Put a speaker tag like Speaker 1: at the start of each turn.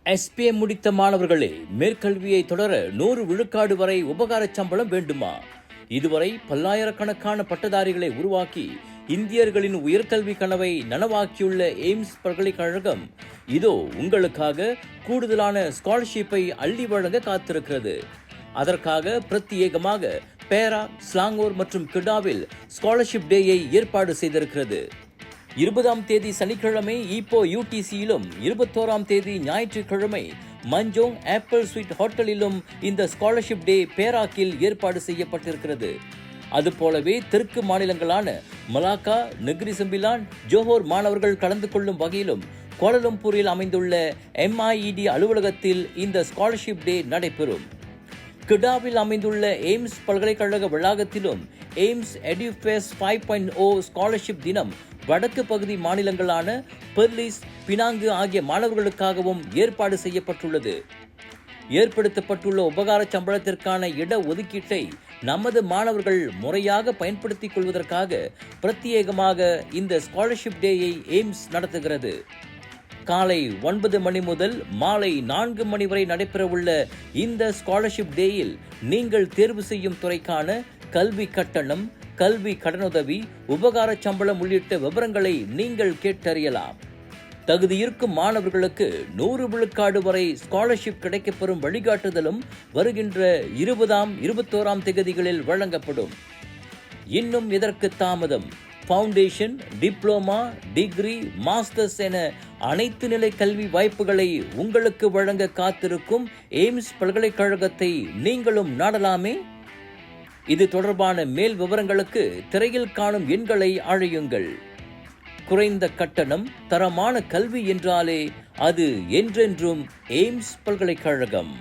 Speaker 1: SPM முடித்த மாணவர்களே, மேற்கல்வியை தொடர 100 விழுக்காடு வரை உபகார சம்பளம் வேண்டுமா? இதுவரை பல்லாயிரக்கணக்கான பட்டதாரிகளை உருவாக்கி இந்தியர்களின் உயர்கல்வி கனவை நனவாக்கியுள்ள எய்ம்ஸ் பல்கலைக்கழகம் இதோ உங்களுக்காக கூடுதலான ஸ்காலர்ஷிப்பை அள்ளி வழங்க காத்திருக்கிறது. அதற்காக பிரத்யேகமாக பேரா, ஸ்லாங்கூர் மற்றும் கிடாவில் ஸ்காலர்ஷிப் டேயை ஏற்பாடு செய்திருக்கிறது. 20ஆம் தேதி சனிக்கிழமை ஈப்போ UTCயிலும் 21ஆம் தேதி ஞாயிற்றுக்கிழமை மஞ்சோங் ஆப்பிள் ஸ்வீட் ஹோட்டலிலும் இந்த ஸ்காலர்ஷிப் டே பேராக்கில் ஏற்பாடு செய்யப்பட்டிருக்கிறது. அதுபோலவே தெற்கு மாநிலங்களான மலாக்கா, நெக்ரி செம்பிலான், ஜோஹோர் மாணவர்கள் கலந்து கொள்ளும் வகையிலும் கோலாலம்பூரில் அமைந்துள்ள MIED அலுவலகத்தில் இந்த ஸ்காலர்ஷிப் டே நடைபெறும். கிடாவில் அமைந்துள்ள எய்ம்ஸ் பல்கலைக்கழக வளாகத்திலும் எய்ம்ஸ் எடியூஃபேஸ் 5.0 ஸ்காலர்ஷிப் தினம் வடக்கு பகுதி மாநிலங்களான பெர்லிஸ், பினாங்கு ஆகிய மாணவர்களுக்காகவும் ஏற்பாடு செய்யப்பட்டுள்ளது. ஏற்படுத்தப்பட்டுள்ள உபகார சம்பளத்திற்கான இட ஒதுக்கீட்டை நமது மாணவர்கள் முறையாக பயன்படுத்திக் கொள்வதற்காக பிரத்யேகமாக இந்த ஸ்காலர்ஷிப் டேயை எய்ம்ஸ் நடத்துகிறது. காலை 9 மணி முதல் மாலை 4 மணி வரை நடைபெறவுள்ள இந்த ஸ்காலர்ஷிப் டேயில் நீங்கள் தேர்வு செய்யும் துறைக்கான கல்வி கட்டணம், கல்வி கடனுதவி, உபகார சம்பளம் உள்ளிட்ட விவரங்களை நீங்கள் கேட்டறியலாம். தகுதியிருக்கும் மாணவர்களுக்கு 100 விழுக்காடு வரை ஸ்காலர்ஷிப் கிடைக்கப்பெறும் வழிகாட்டுதலும் வருகின்ற 20ஆம் 21ஆம் தேதிகளில் வழங்கப்படும். இன்னும் இதற்கு தாமதம். ஃபவுண்டேஷன், டிப்ளோமா, டிகிரி, மாஸ்டர்ஸ் என அனைத்து நிலை கல்வி வாய்ப்புகளை உங்களுக்கு வழங்க காத்திருக்கும் எய்ம்ஸ் பல்கலைக்கழகத்தை நீங்களும் நாடலாமே. இது தொடர்பான மேல் விவரங்களுக்கு திரையில் காணும் எண்களை அழையுங்கள். குறைந்த கட்டணம், தரமான கல்வி என்றாலே அது என்றென்றும் எய்ம்ஸ் பல்கலைக்கழகம்.